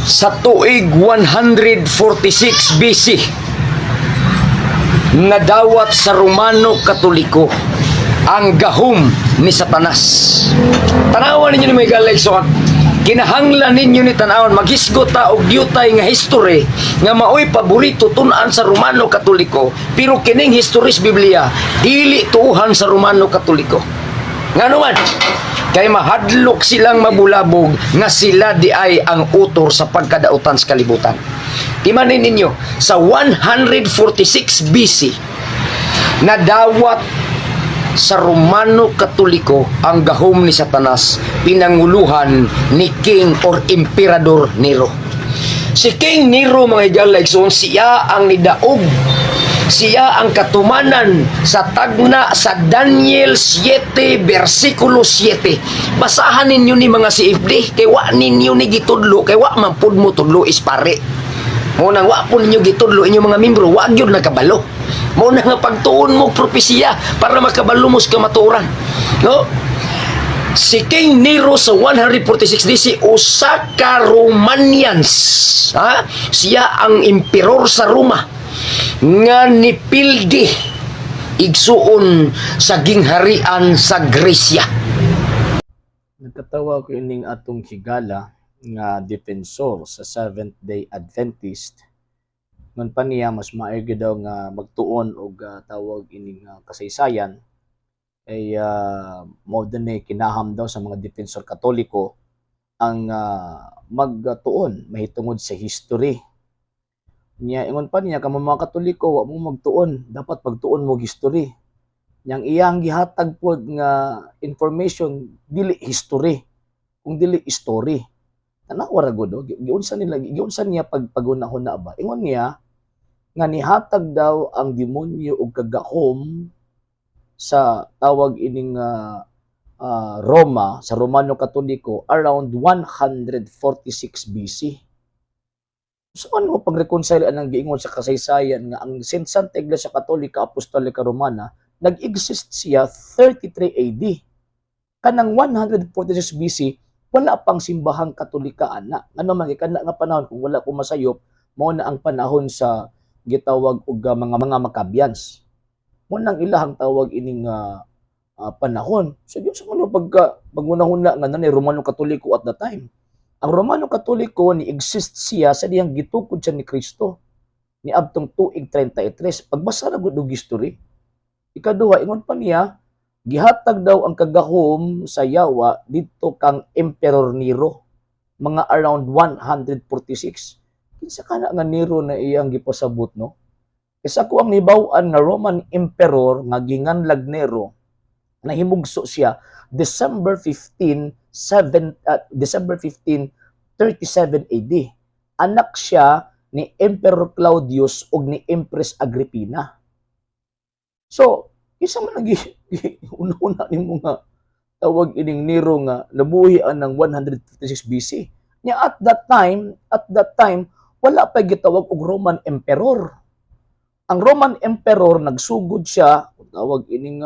Sa tuig 146 BC, nadawat sa Romano Katoliko ang gahom ni Satanas. Tanawan ninyo ni may galay so kinahanglan ninyo ni tanawon maghisgot ta og diutay nga history nga maoy paborito tun-an sa Romano Katoliko, pero kining historis Biblia dili tuuhan sa Romano Katoliko. Ngano man kay mahadlok silang mabulabog nga sila di ay ang utor sa pagkadautan sa kalibutan. Timanin ninyo, sa 146 BC nadawat sa Romano Katoliko ang gahom ni Satanas, pinanguluhan ni King or Emperador Nero. Si King Nero, mga igalay, so siya ang nidaog, siya ang katumanan sa tagna sa Daniel 7 versikulo 7. Basahan ninyo ni mga CFD, kay wa ninyo ni gitudlo, kay wa man pud mo tudlo ispare. Munang wa po ninyo gitudlo inyong mga membro, wa gyud nakabalo. Muna nga pagtuon mo propesiya para makabalo mo sa kamaturan. No? Si King Nero sa 146 DC, usa ka Romanians. Ha? Siya ang emperor sa Roma nga nipildi igsuon sa gingharian sa Gresya. Nagkatawa ko ining atong higala nga defensor sa Seventh-day Adventist. Ngun pa niya mas maaygo daw nga magtuon og tawag ining kasaysayan ay mo din kinaham daw sa mga defensor katoliko ang magtuon mahitungod sa history. Niya ingon pa niya kamo mga katoliko wa mo magtuon, dapat pagtuon mo history. Yang iyang gihatag pod nga information dili history, kung dili story. Tanawa ra gud giunsa niya pagpagunahon na ba. Ingon niya nga nihatag daw ang demonyo og kagahom sa tawag ining Roma, sa Romano Katoliko around 146 BC. So ano pag-reconcile anang giingon sa kasaysayan nga ang Santa Iglesia Katolika Apostolika Romana nag-exist siya 33 AD. Kanang 146 BC wala pang simbahang Katolika ana. Ano man kana nga panahon kung wala ko masayop, mao na ang panahon sa gitawag og mga Maccabeans. Mo nang ilahang tawag ining panahon. So yun sa ano pagmunahuna nga nanay Romano Katoliko at the time. Ang Romano Katoliko ni exist siya sa diyang gitukod siya ni Kristo ni abtong tuig 33. Pagbasa ra gud og history. Ikaduha ingon pa niya gihatag daw ang kagahom sa yawa dito kang Emperor Nero mga around 146. Kinsa kana nga Nero na iyang gipasabot no? Isa ko ang nibaw-an nga Roman Emperor nga ginganlag Nero na himugso siya December 15, 37 AD. Anak siya ni Emperor Claudius ug ni Empress Agrippina. So, isa man lagi una-una nimo nga tawag ining Nero nga nabuhi ng 156 BC. Nya at that time wala pa gitawag og Roman Emperor. Ang Roman Emperor nagsugod siya tawag ining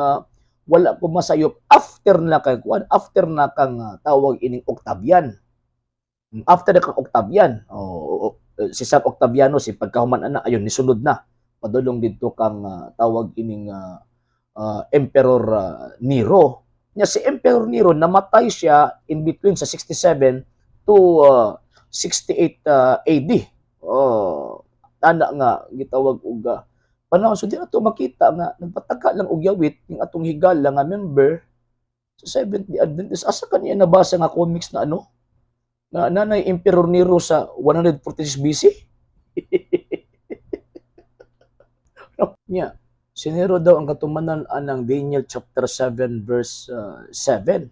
wala ko masayop after na kang tawag ining Octavian. After na kang Octavian, si San Octaviano si pagkahuman ana ayon nisulod na padulong didto kang tawag ining Emperor Nero. Nya si Emperor Nero namatay siya in between sa 67 to 68 AD. Ana nga gitawag og panahon so di ato makita nga nagpataka lang og yawit ning atong higala nga member sa Seventh-day Adventist. Asa kaniya nabasa nga comics na ano na nanay Emperor Nero sa 146 BC? Nya si Nero daw ang katumanan anang Daniel chapter 7 verse 7.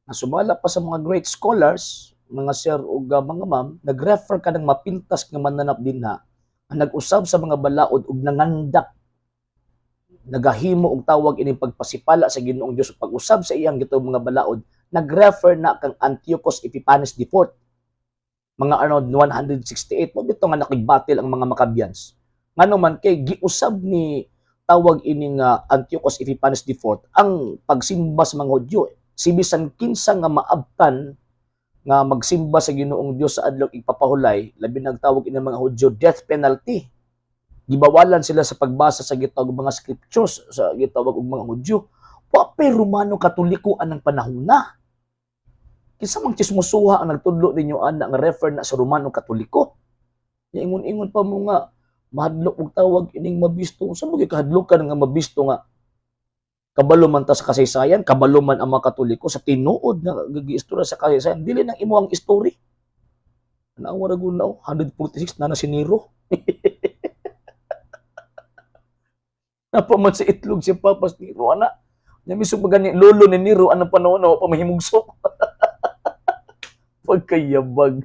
Na sumala pa sa mga great scholars, mga sir o mga ma'am, nag-refer ka ng mapintas nga mananap dinha, nag-usab sa mga balaod ug nangandak, nagahimo og tawag ining pagpasipala sa Ginoong Dios pag-usab sa iyang gitong mga balaod, nag-refer na kang Antiochus Epiphanes IV. Mga around 168 mo bitaw nga nakigbatil ang mga Maccabeans. Ngano man kay giusab ni tawag ining Antiochus Epiphanes IV ang pagsimba sa mga Hudyo. Si bisan kinsa nga maabtan nga magsimba sa Ginoong Dios sa adlaw ipapahulay, labi nagtawag ini mga Hudyo death penalty. Gibawalan sila sa pagbasa sa gitawag og mga scriptures sa gitawag og mga Hudyo. Papay Romano Katoliko anang panahon na. Kinsa mang chismosuha ang nagtudlo ninyo ana nga refer na sa Romano Katoliko. Ingon-ingon pa mo nga mahadlok og tawag ining mabisto. Sa mga kahadlokan nga mabisto nga kabalo man ta sa kasaysayan, kabalo man ang mga Katoliko sa tinuod na giistorya sa kasaysayan, dili nang imo ang story. Ano ang waragun na 146 na si Nero. Napaman sa itlog si Papas Nero, ana. Nya mismo gani lolo ni Nero anong panahon na pa mahimugso. Pagkayabag.